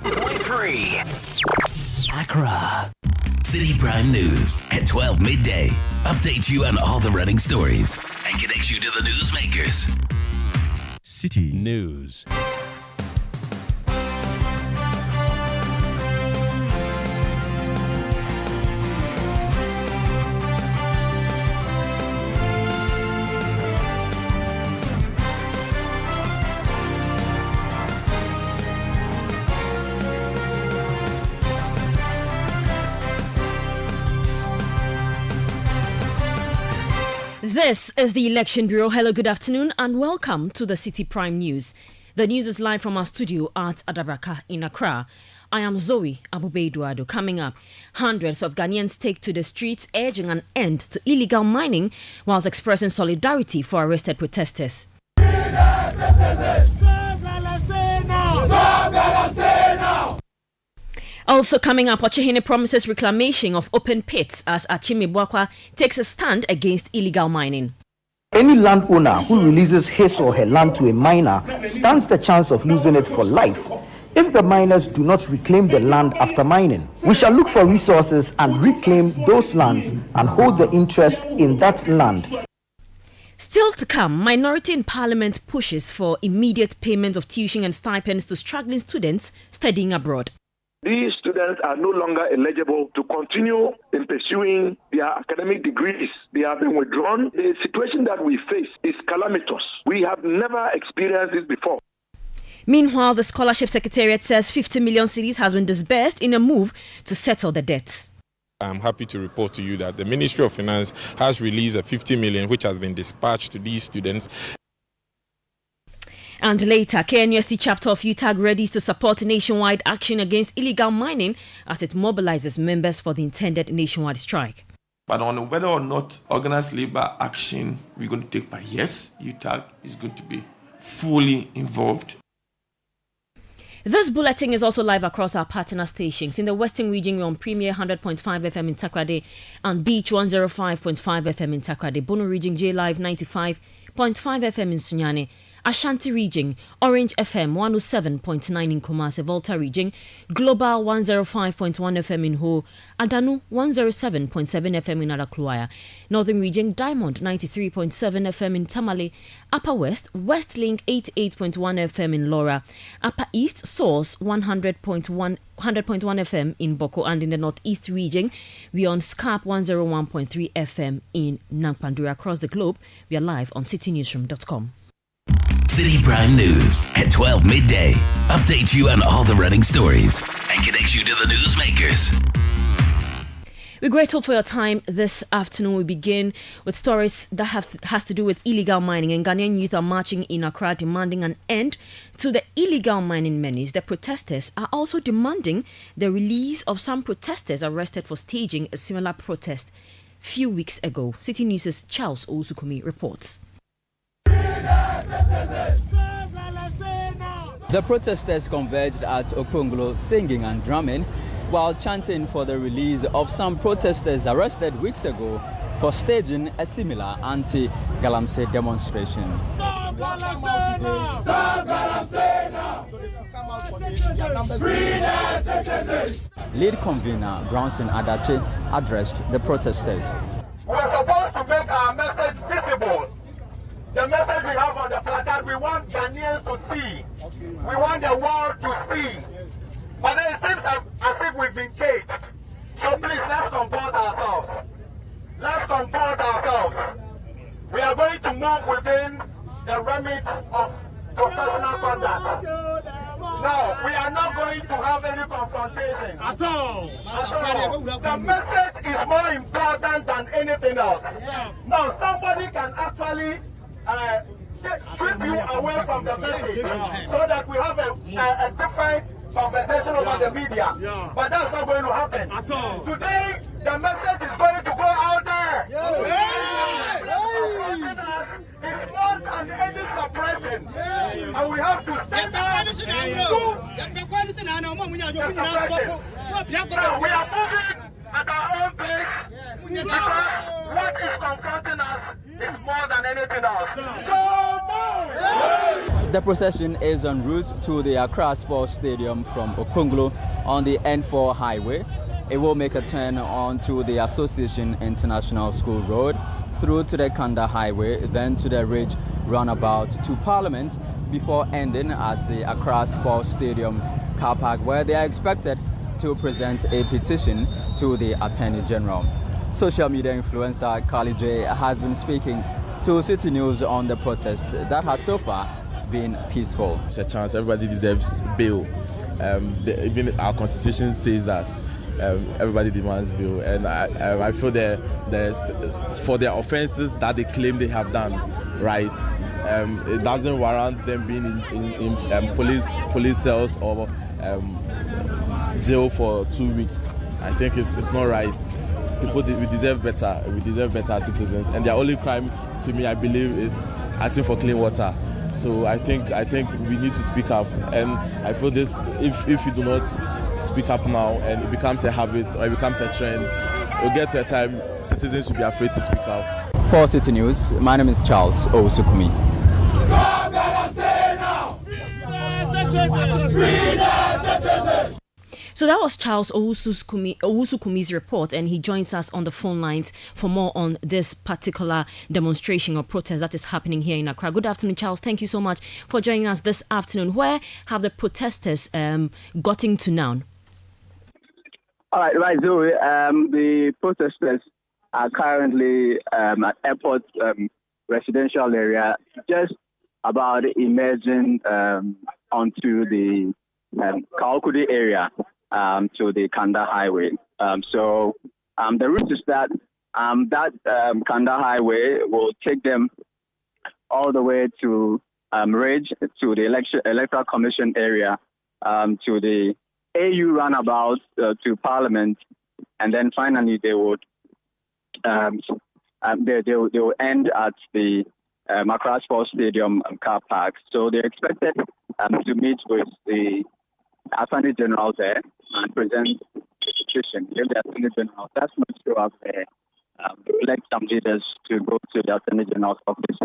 107.3 Accra. Citi Prime News at 12 midday. Updates you on all the running stories and connects you to the newsmakers. Citi News. This is the Election Bureau. Hello, good afternoon, and welcome to the Citi Prime News. The news is live from our studio at Adabraka in Accra. I am Zoe Abubeiduado. Coming up, hundreds of Ghanaians take to the streets urging an end to illegal mining whilst expressing solidarity for arrested protesters. Also coming up, Ochehene promises reclamation of open pits as Achime Bwakwa takes a stand against illegal mining. Any landowner who releases his or her land to a miner stands the chance of losing it for life if the miners do not reclaim the land after mining. We shall look for resources and reclaim those lands and hold the interest in that land. Still to come, minority in parliament pushes for immediate payment of tuition and stipends to struggling students studying abroad. These students are no longer eligible to continue in pursuing their academic degrees. They have been withdrawn. The situation that we face is calamitous. We have never experienced this before. Meanwhile, the Scholarship Secretariat says 50 million cedis has been disbursed in a move to settle the debts. I'm happy to report to you that the Ministry of Finance has released a 50 million which has been dispatched to these students. And later, KNUST chapter of UTAG readies to support nationwide action against illegal mining as it mobilizes members for the intended nationwide strike. But on whether or not organized labor action we're going to take part, yes, UTAG is going to be fully involved. This bulletin is also live across our partner stations. In the Western region, we're on Premier 100.5 FM in Takoradi and Beach 105.5 FM in Takoradi. Bono region, J Live 95.5 FM in Sunyani. Ashanti region, Orange FM 107.9 in Kumasi. Volta region, Global 105.1 FM in Ho, Adanu 107.7 FM in Adakluaya. Northern region, Diamond 93.7 FM in Tamale. Upper West, Westlink 88.1 FM in Laura. Upper East, Source 100.1 FM in Boko, and in the Northeast region, we are on Scarp 101.3 FM in Nampandura. Across the globe, we are live on citinewsroom.com. Citi Prime News at 12 midday. Updates you on all the running stories and connects you to the newsmakers. We're grateful for your time this afternoon. We begin with stories that has to do with illegal mining, and Ghanaian youth are marching in Accra demanding an end to the illegal mining menace. The protesters are also demanding the release of some protesters arrested for staging a similar protest few weeks ago. Citi News' Charles Osukumi reports. The protesters converged at Okonglo singing and drumming while chanting for the release of some protesters arrested weeks ago for staging a similar anti-Galamsey demonstration. Lead convener Brownson Adache addressed the protesters. We're supposed to make our message visible. The message we have on the placard, we want Ghanaians to see. We want the world to see. But then it seems as if we've been caged. So please, let's comport ourselves. Let's comport ourselves. We are going to move within the remit of professional conduct. No, we are not going to have any confrontation. At all. The message is more important than anything else. Now, somebody can actually strip you away from the message so that we have a different conversation over the media. But that's not going to happen. Today, the message is going to go out there. It's more than any suppression. And we have to stand up to the suppression. Now, we are moving at our own pace because what is confronting us is more than anything else. So move! The procession is en route to the Accra Sports Stadium from Okonglo on the N4 highway. It will make a turn onto the Association International School Road, through to the Kanda Highway, then to the Ridge roundabout to Parliament, before ending at the Accra Sports Stadium car park, where they are expected to present a petition to the Attorney General. Social media influencer Carly J has been speaking to Citi News on the protest that has so far been peaceful. It's a chance. Everybody deserves bail. Even our constitution says that everybody demands bail, and I feel there's for their offences that they claim they have done, right? It doesn't warrant them being in police cells or jail for 2 weeks. I think it's not right. We deserve better. We deserve better citizens, and their only crime, to me, I believe, is asking for clean water. So I think we need to speak up, and I feel this. If we do not speak up now, and it becomes a habit or it becomes a trend, we'll get to a time citizens will be afraid to speak up. For Citi News, my name is Charles Owusukumi. So that was Charles Owusukumi's report, and he joins us on the phone lines for more on this particular demonstration or protest that is happening here in Accra. Good afternoon, Charles. Thank you so much for joining us this afternoon. Where have the protesters gotten to now? All right, Zoe. The protesters are currently at airport residential area, just about emerging onto the Kaokudi area. To the Kanda Highway. So the route is that Kanda Highway will take them all the way to Ridge, to the Electoral Commission area, to the AU roundabout, to Parliament, and then finally they would they will end at the Accra Sports Stadium car park. So they're expected to meet with the Attorney General there and present a petition. If the Attorney General does not show up there, elect some leaders to go to the Attorney General's office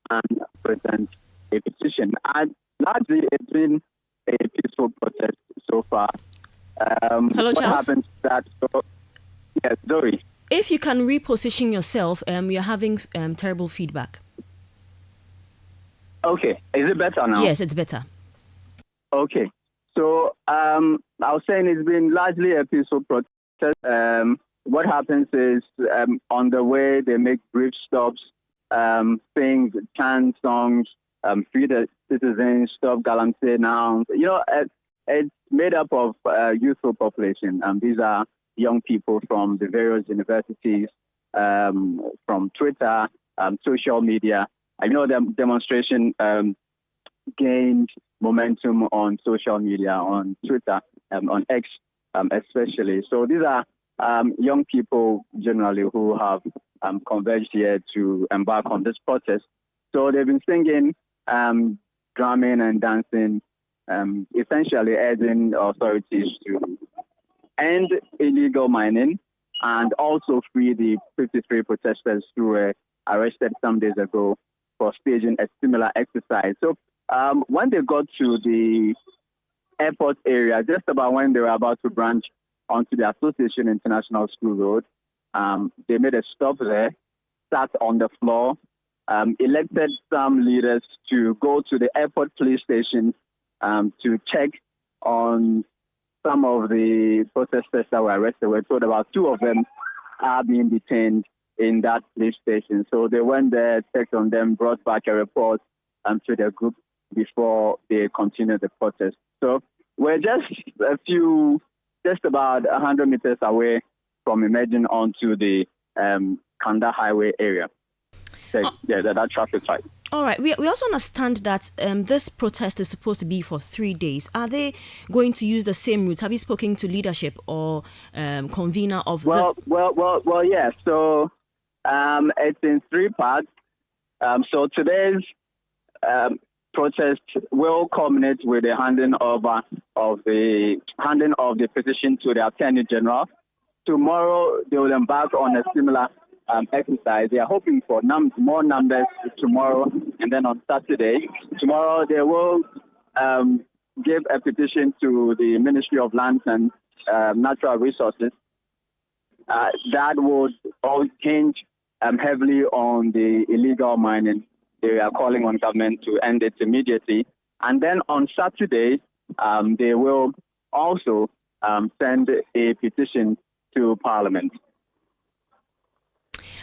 and present a petition. And largely, it's been a peaceful protest so far. Hello, Charles. What happens that? Yes, Zoe. If you can reposition yourself, you're having terrible feedback. Okay, is it better now? Yes, it's better. Okay. So I was saying it's been largely a peaceful protest. What happens is on the way they make brief stops, sing, chant songs, free the citizens, stop Galamsey now. You know, it's made up of youthful population. These are young people from the various universities, from Twitter, social media. I know the demonstration gained momentum on social media, on Twitter, on X especially. So these are young people generally who have converged here to embark on this protest. So they've been singing, drumming and dancing, essentially urging authorities to end illegal mining and also free the 53 protesters who were arrested some days ago for staging a similar exercise. So when they got to the airport area, just about when they were about to branch onto the Association International School Road, they made a stop there, sat on the floor, elected some leaders to go to the airport police station to check on some of the protesters that were arrested. We're told about 2 of them are being detained in that police station. So they went there, checked on them, brought back a report to the group before they continued the protest. So we're just about 100 meters away from emerging onto the Kanda Highway area. That traffic light. All right. We also understand that this protest is supposed to be for 3 days. Are they going to use the same route? Have you spoken to leadership or convener of this? Well, yeah. So it's in 3 parts. So today's protest will culminate with the handing over of the petition to the Attorney General. Tomorrow they will embark on a similar exercise. They are hoping for more numbers tomorrow, and then on Saturday. Tomorrow they will give a petition to the Ministry of Lands and Natural Resources that would all hinge heavily on the illegal mining. They are calling on government to end it immediately. And then on Saturday, they will also send a petition to Parliament.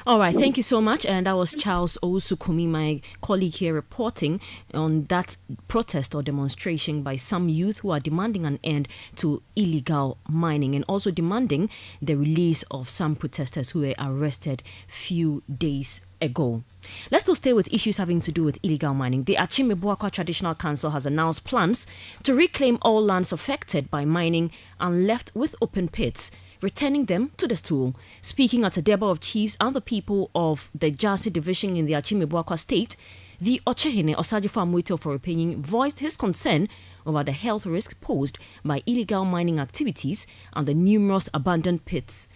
All right, thank you so much. And that was Charles Owusukumi, my colleague here, reporting on that protest or demonstration by some youth who are demanding an end to illegal mining and also demanding the release of some protesters who were arrested few days ago. Let's still stay with issues having to do with illegal mining. The Achimeboakwa Traditional Council has announced plans to reclaim all lands affected by mining and left with open pits, returning them to the stool. Speaking at a debate of chiefs and the people of the Jasi division in the Achimeboakwa state, the Ochehene Osajifo Amoito for opinion voiced his concern over the health risk posed by illegal mining activities and the numerous abandoned pits.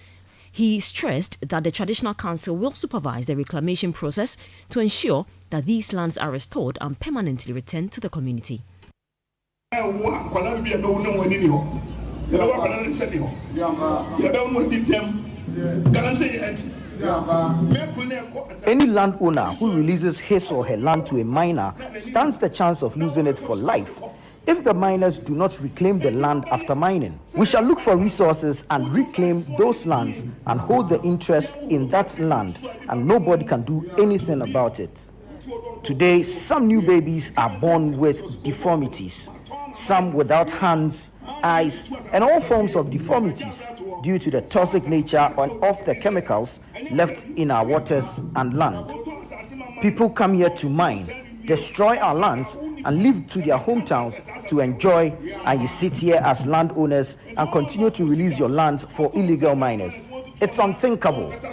He stressed that the Traditional Council will supervise the reclamation process to ensure that these lands are restored and permanently returned to the community. Any landowner who releases his or her land to a miner stands the chance of losing it for life if the miners do not reclaim the land after mining. We shall look for resources and reclaim those lands and hold the interest in that land, and nobody can do anything about it. Today, some new babies are born with deformities, some without hands, eyes, and all forms of deformities due to the toxic nature of the chemicals left in our waters and land. People come here to mine, destroy our lands, and leave to their hometowns to enjoy, and you sit here as landowners and continue to release your lands for illegal miners. It's unthinkable. That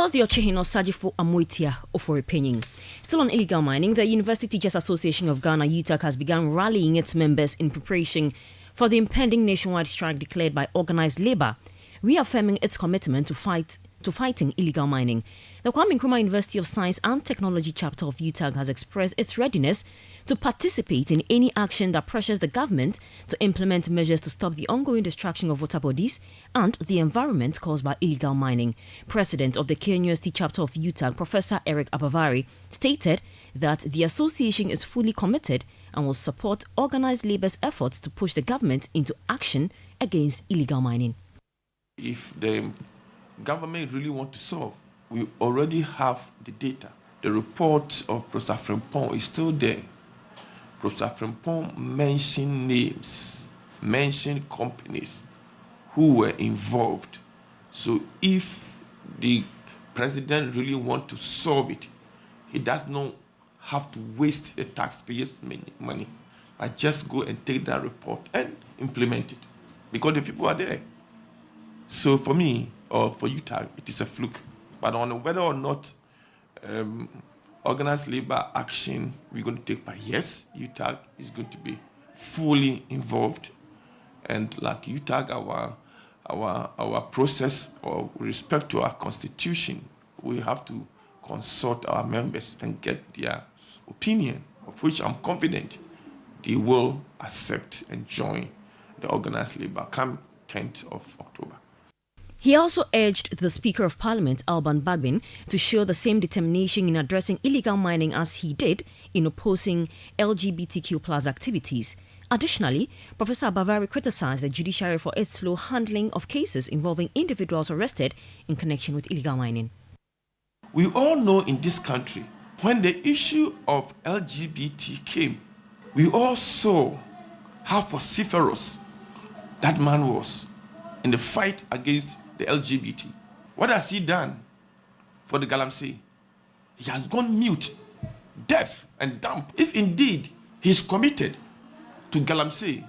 was the Ochehene Osajifo Amoitia for opinion. Still on illegal mining, the University Teachers Association of Ghana, UTAG, has begun rallying its members in preparation for the impending nationwide strike declared by organized labor, reaffirming its commitment to fighting illegal mining. The Kwame Nkrumah University of Science and Technology chapter of UTAG has expressed its readiness to participate in any action that pressures the government to implement measures to stop the ongoing destruction of water bodies and the environment caused by illegal mining. President of the KNUST chapter of UTAG, Professor Eric Abavari, stated that the association is fully committed and will support organized labor's efforts to push the government into action against illegal mining. If the government really want to solve, we already have the data. The report of Professor Frimpong is still there. Professor Frimpong mentioned names, mentioned companies who were involved. So if the president really want to solve it, he does not have to waste the taxpayers' money, but just go and take that report and implement it, because the people are there. So for me, or for UTAG, it is a fluke. But on whether or not organized labor action we're going to take part, yes, UTAG is going to be fully involved. And like UTAG, our process, or with respect to our constitution, we have to consult our members and get their opinion, of which I'm confident they will accept and join the organized labor come 10th of October. He also urged the Speaker of Parliament, Alban Bagbin, to show the same determination in addressing illegal mining as he did in opposing LGBTQ+ activities. Additionally, Professor Bavari criticized the judiciary for its slow handling of cases involving individuals arrested in connection with illegal mining. We all know in this country, when the issue of LGBT came, we all saw how vociferous that man was in the fight against the LGBT. What has he done for the Galamsey? He has gone mute, deaf, and dumb. If indeed he's committed to Galamsey,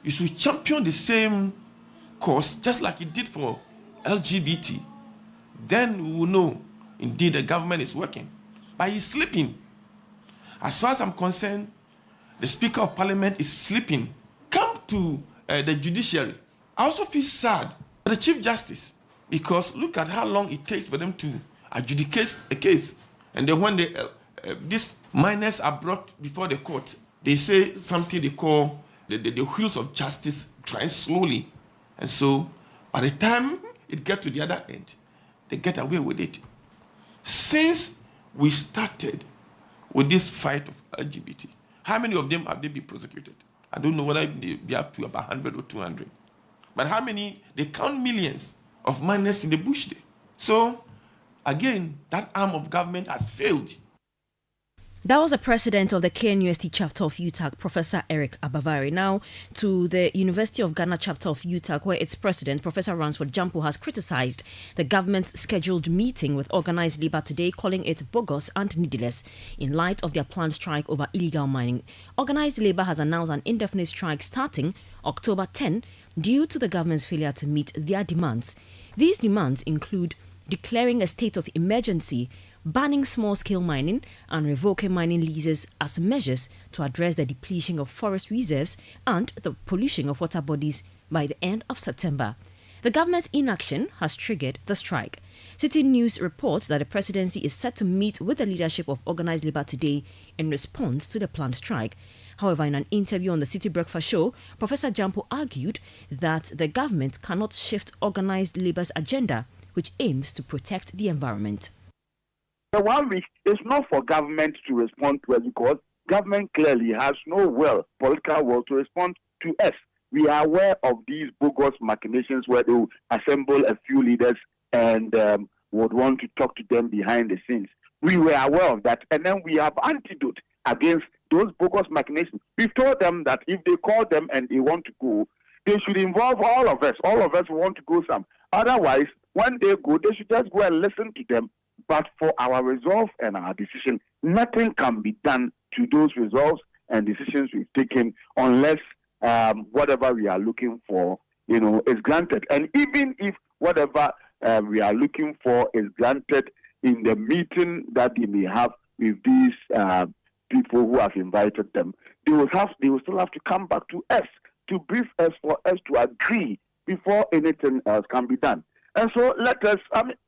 you should champion the same cause just like he did for LGBT. Then we will know indeed the government is working. But he's sleeping. As far as I'm concerned, the Speaker of Parliament is sleeping. Come to the judiciary. I also feel sad for the Chief Justice, because look at how long it takes for them to adjudicate a case. And then when these minors are brought before the court, they say something they call the wheels of justice trying slowly. And so by the time it gets to the other end, they get away with it. Since we started with this fight of LGBT, how many of them have they been prosecuted? I don't know whether they be up to about 100 or 200. But how many? They count millions of minors in the bush there. So, again, that arm of government has failed. That was the president of the KNUST chapter of UTAG, Professor Eric Abavari. Now to the University of Ghana chapter of UTAG, where its president, Professor Ransford Jampo, has criticized the government's scheduled meeting with organized labour today, calling it bogus and needless in light of their planned strike over illegal mining. Organized labour has announced an indefinite strike starting October 10 due to the government's failure to meet their demands. These demands include declaring a state of emergency, banning small-scale mining and revoking mining leases as measures to address the depletion of forest reserves and the pollution of water bodies by the end of September. The government's inaction has triggered the strike. Citi News reports that the presidency is set to meet with the leadership of organized labour today in response to the planned strike. However, in an interview on the Citi Breakfast Show, Professor Jampo argued that the government cannot shift organized labour's agenda, which aims to protect the environment. The 1 week is not for government to respond to us, because government clearly has no political will to respond to us. We are aware of these bogus machinations where they will assemble a few leaders and would want to talk to them behind the scenes. We were aware of that, and then we have antidote against those bogus machinations. We've told them that if they call them and they want to go, they should involve all of us. All of us want to go some. Otherwise, when they go, they should just go and listen to them. But for our resolve and our decision, nothing can be done to those resolves and decisions we've taken unless whatever we are looking for, is granted. And even if whatever we are looking for is granted in the meeting that they may have with these people who have invited them, they will still have to come back to us to brief us for us to agree before anything else can be done. And so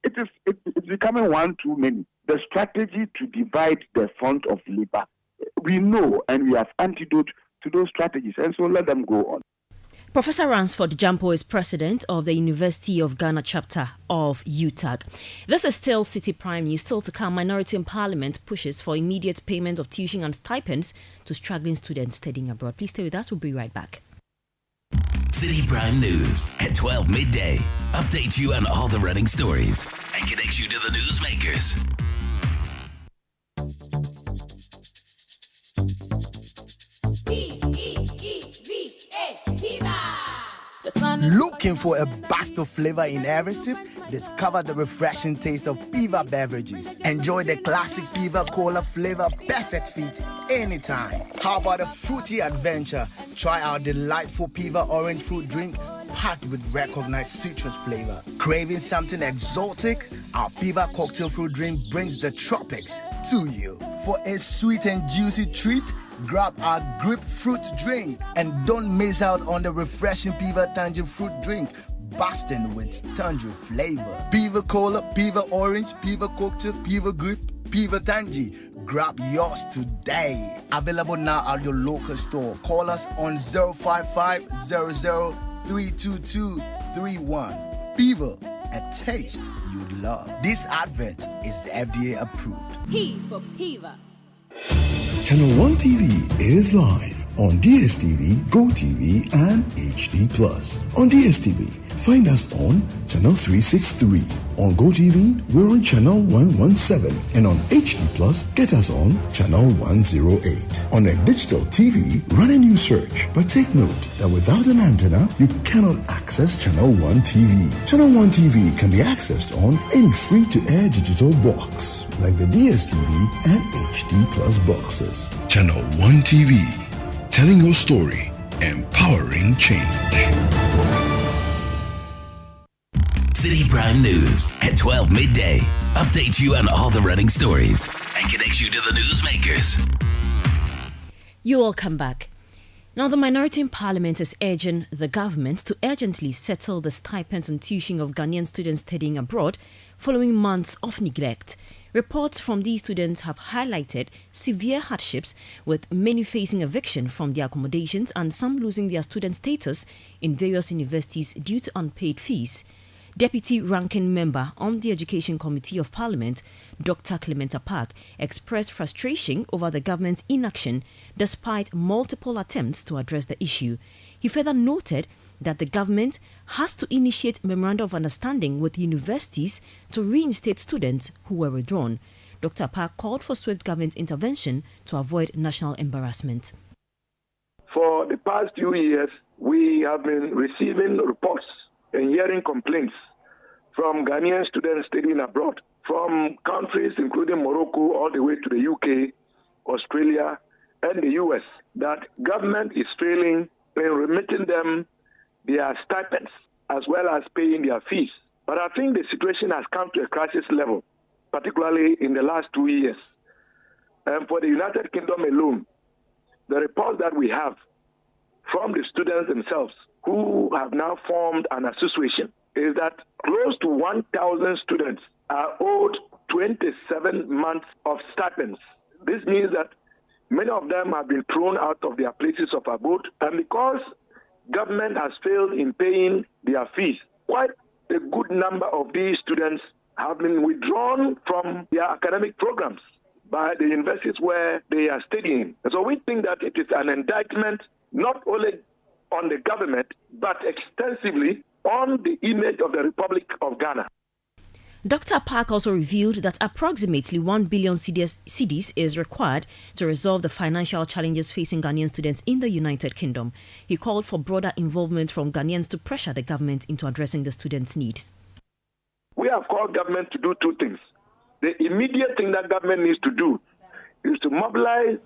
it's becoming one too many. The strategy to divide the front of labor, we know, and we have antidote to those strategies, and so let them go on. Professor Ransford Jampo is president of the University of Ghana chapter of UTAG. This is still Citi Prime News. Still to come, Minority in Parliament pushes for immediate payment of tuition and stipends to struggling students studying abroad. Please stay with us. We'll be right back. Citi Prime News at 12 midday. Updates you on all the running stories and connects you to the newsmakers. Looking for a burst of flavor in every sip? Discover the refreshing taste of Piva beverages. Enjoy the classic Piva Cola flavor, perfect fit anytime. How about a fruity adventure? Try our delightful Piva orange fruit drink packed with recognized citrus flavor. Craving something exotic? Our Piva cocktail fruit drink brings the tropics to you. For a sweet and juicy treat, grab our grapefruit drink and don't miss out on the refreshing Piva Tangerine fruit drink, bursting with tangerine flavor. Piva Cola, Piva Orange, Piva Cocktail, Piva Grape, Piva Tangerine. Grab yours today. Available now at your local store. Call us on 055 00 32231. Piva, a taste you'd love. This advert is FDA approved. P for Piva. Channel 1 TV is live on DSTV, GoTV, and HD+. On DSTV, find us on Channel 363. On GoTV, we're on Channel 117. And on HD+, get us on Channel 108. On a digital TV, run a new search. But take note that without an antenna, you cannot access Channel 1 TV. Channel 1 TV can be accessed on any free-to-air digital box, like the DSTV and HD+ boxes. Channel 1 TV, telling your story, empowering change. Citi Prime News at 12 midday. Updates you on all the running stories and connects you to the newsmakers. You all come back. Now, the minority in parliament is urging the government to urgently settle the stipends and tuition of Ghanaian students studying abroad following months of neglect. Reports from these students have highlighted severe hardships, with many facing eviction from their accommodations and some losing their student status in various universities due to unpaid fees. Deputy Ranking Member on the Education Committee of Parliament, Dr. Clement Apak, expressed frustration over the government's inaction despite multiple attempts to address the issue. He further noted that the government has to initiate memorandum of understanding with universities to reinstate students who were withdrawn. Dr. Apak called for swift government intervention to avoid national embarrassment. For the past few years, we have been receiving reports and hearing complaints from Ghanaian students studying abroad, from countries including Morocco all the way to the UK, Australia, and the US, that government is failing in remitting them their stipends as well as paying their fees. But I think the situation has come to a crisis level, particularly in the last 2 years. And for the United Kingdom alone, the reports that we have from the students themselves who have now formed an association is that close to 1,000 students are owed 27 months of stipends. This means that many of them have been thrown out of their places of abode, and because government has failed in paying their fees, quite a good number of these students have been withdrawn from their academic programs by the universities where they are studying. So we think that it is an indictment not only on the government, but extensively on the image of the Republic of Ghana. Dr. Park also revealed that approximately 1 billion cedis is required to resolve the financial challenges facing Ghanaian students in the United Kingdom. He called for broader involvement from Ghanaians to pressure the government into addressing the students' needs. We have called government to do two things. The immediate thing that government needs to do is to mobilize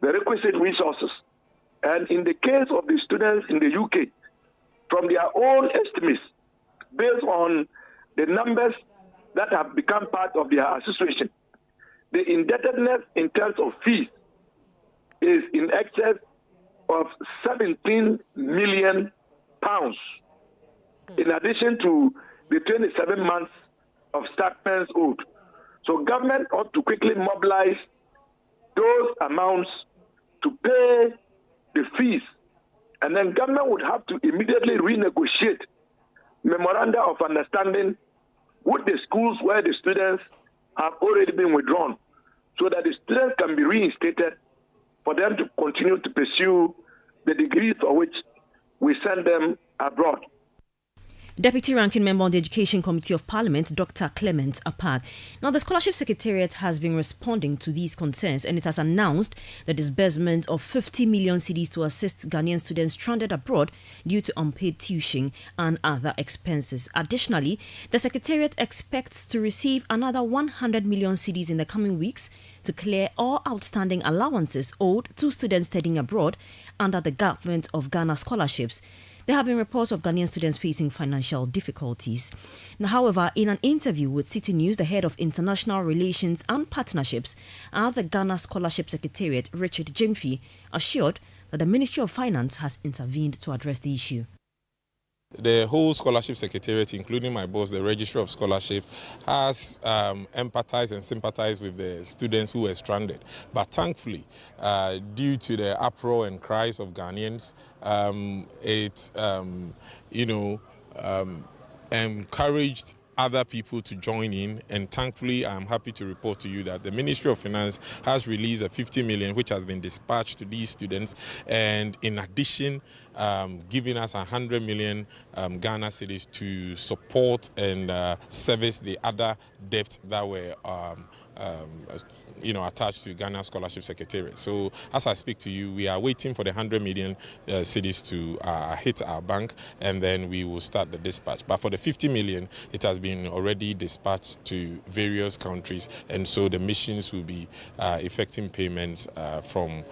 the requisite resources. And in the case of the students in the UK, from their own estimates, based on the numbers that have become part of their association, the indebtedness in terms of fees is in excess of £17 million, in addition to the 27 months of stipends owed. So government ought to quickly mobilize those amounts to pay the fees, and then government would have to immediately renegotiate memoranda of understanding with the schools where the students have already been withdrawn, so that the students can be reinstated for them to continue to pursue the degrees for which we send them abroad. Deputy Ranking Member on the Education Committee of Parliament, Dr. Clement Apak. Now, the Scholarship Secretariat has been responding to these concerns, and it has announced the disbursement of 50 million cedis to assist Ghanaian students stranded abroad due to unpaid tuition and other expenses. Additionally, the Secretariat expects to receive another 100 million cedis in the coming weeks to clear all outstanding allowances owed to students studying abroad under the Government of Ghana scholarships. There have been reports of Ghanaian students facing financial difficulties. Now, however, in an interview with Citi News, the head of International Relations and Partnerships at the Ghana Scholarship Secretariat, Richard Jimfi, assured that the Ministry of Finance has intervened to address the issue. The whole Scholarship Secretariat, including my boss, the Registrar of Scholarship, has empathized and sympathized with the students who were stranded. But thankfully, due to the uproar and cries of Ghanaians, it encouraged other people to join in, and thankfully I'm happy to report to you that the Ministry of Finance has released a 50 million which has been dispatched to these students, and in addition giving us 100 million Ghana cedis to support and service the other debts that were attached to Ghana Scholarship Secretariat. So as I speak to you, we are waiting for the 100 million cedis to hit our bank, and then we will start the dispatch. But for the 50 million, it has been already dispatched to various countries, and so the missions will be effecting payments from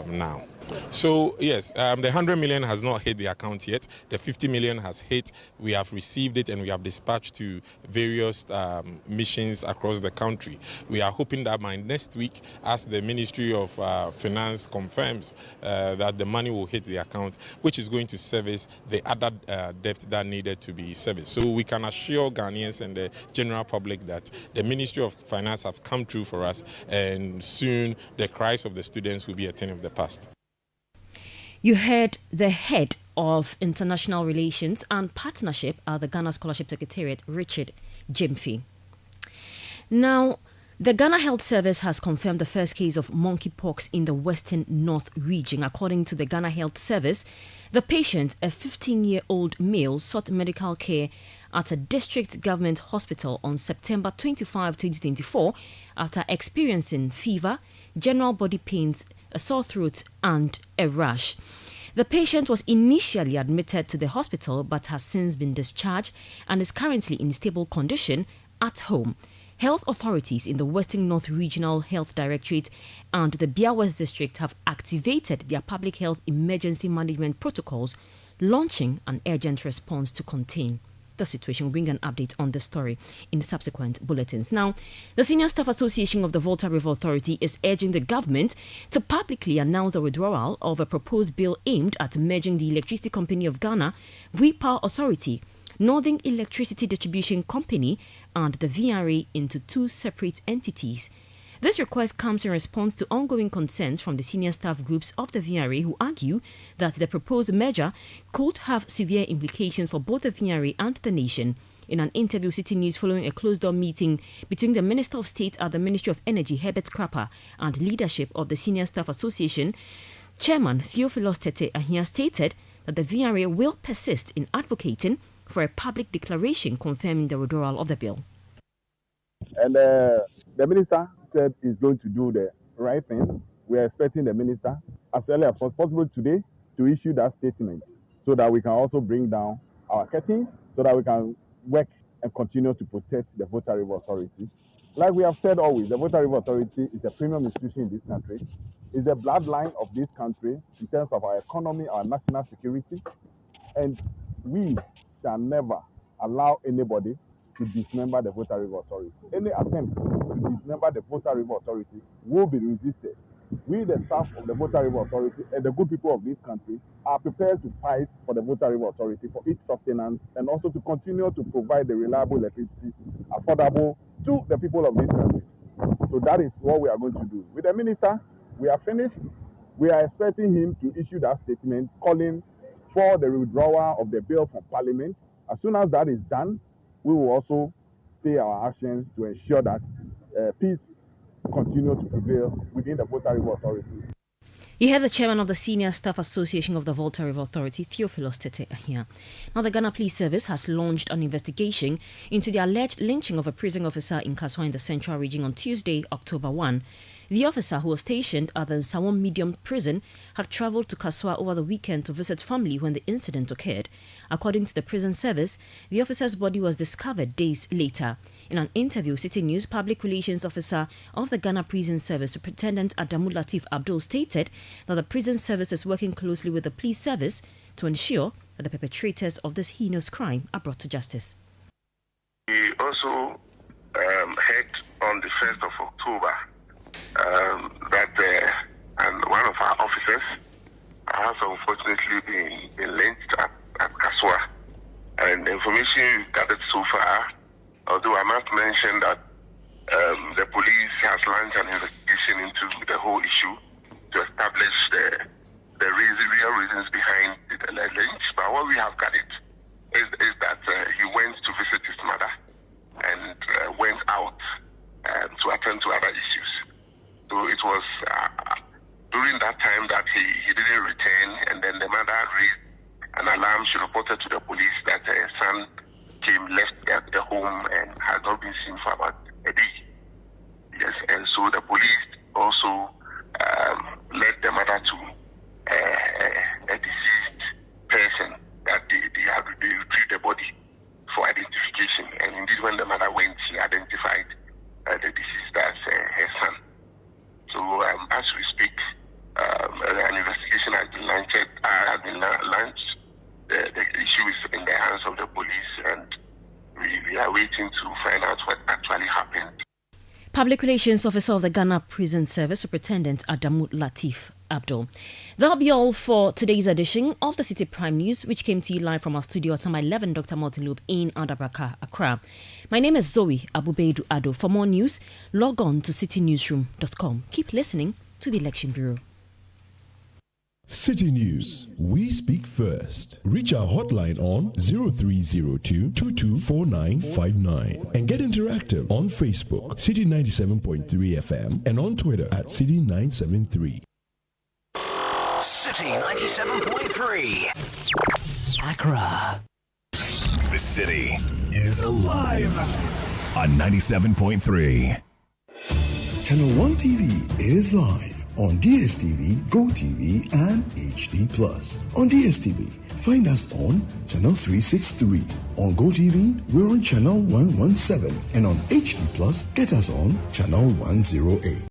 now. So yes, the 100 million has not hit the account yet. The 50 million has hit. We have received it and we have dispatched to various missions across the country. We are hoping that by next week, as the Ministry of Finance confirms that the money will hit the account, which is going to service the other debt that needed to be serviced. So we can assure Ghanaians and the general public that the Ministry of Finance have come through for us, and soon the cries of the students will be a thing of the past. You heard the head of International Relations and Partnership at the Ghana Scholarship Secretariat, Richard Jimfi. Now, the Ghana Health Service has confirmed the first case of monkeypox in the Western North region. According to the Ghana Health Service, the patient, a 15-year-old male, sought medical care at a district government hospital on September 25, 2024, after experiencing fever, general body pains, a sore throat and a rash. The patient was initially admitted to the hospital but has since been discharged and is currently in stable condition at home. Health authorities in the Western North Regional Health Directorate and the Bia West District have activated their public health emergency management protocols, launching an urgent response to contain the situation. We'll bring an update on the story in subsequent bulletins. Now, the Senior Staff Association of the Volta River Authority is urging the government to publicly announce the withdrawal of a proposed bill aimed at merging the Electricity Company of Ghana, Power Authority, Northern Electricity Distribution Company, and the VRA into two separate entities. This request comes in response to ongoing concerns from the senior staff groups of the VRA, who argue that the proposed merger could have severe implications for both the VRA and the nation. In an interview with Citi News following a closed-door meeting between the Minister of State at the Ministry of Energy, Herbert Krapper, and leadership of the Senior Staff Association, Chairman Theophilus Tete Ahia stated that the VRA will persist in advocating for a public declaration confirming the withdrawal of the bill. And the minister said he's going to do the right thing. We are expecting the minister as early as possible today to issue that statement so that we can also bring down our curtains so that we can work and continue to protect the Volta River Authority. Like we have said always, the Volta River Authority is a premium institution in this country. It's the bloodline of this country in terms of our economy, our national security, and we shall never allow anybody to dismember the Volta River Authority. Any attempt to dismember the Volta River Authority will be resisted. We, the staff of the Volta River Authority and the good people of this country, are prepared to fight for the Volta River Authority for its sustenance and also to continue to provide the reliable electricity affordable to the people of this country. So that is what we are going to do. With the minister, we are finished. We are expecting him to issue that statement calling for the withdrawal of the bill from Parliament. As soon as that is done, we will also stay our actions to ensure that peace continues to prevail within the Volta River Authority. You heard the chairman of the Senior Staff Association of the Volta River Authority, Theophilus Tete Ahia. Now, the Ghana Police Service has launched an investigation into the alleged lynching of a prison officer in Kaswa in the Central Region on Tuesday, October 1. The officer, who was stationed at the Nsawam Medium Prison, had travelled to Kaswa over the weekend to visit family when the incident occurred. According to the prison service, the officer's body was discovered days later. In an interview with Citi News, Public Relations Officer of the Ghana Prison Service, Superintendent Adamu Latif Abdul, stated that the prison service is working closely with the police service to ensure that the perpetrators of this heinous crime are brought to justice. We also heard on the 1st of October that and one of our officers has unfortunately been lynched at Kaswa. And the information we've gathered so far, although I must mention that the police has launched an investigation into the whole issue to establish the real reasons behind the lynch. But what we have gathered is that he went to visit his mother and went out to attend to other issues. So it was during that time that he didn't return, and then the mother raised an alarm. She reported to the police that her son left the home and has not been seen for about a day. Yes, and so the police also led the mother to a deceased person that they retrieved the body for identification. And indeed, when the mother went, she identified the deceased as her son. So as we speak, find out what actually happened. Public Relations Officer of the Ghana Prison Service, Superintendent Adamu Latif Abdul. That'll be all for today's edition of the Citi Prime News, which came to you live from our studio at number 11 Dr. Martin Loop in Adabraka, Accra. My name is Zoe Abubeidu Ado. For more news, log on to citynewsroom.com. Keep listening to the Election Bureau. Citi News. We speak first. Reach our hotline on 0302 224959 and get interactive on Facebook, Citi 97.3 FM, and on Twitter at Citi 973. Citi 97.3. Accra. The city is alive on 97.3. Channel 1 TV is live on DSTV, GoTV, and HD+. On DSTV, find us on Channel 363. On GoTV, we're on Channel 117. And on HD+, get us on Channel 108.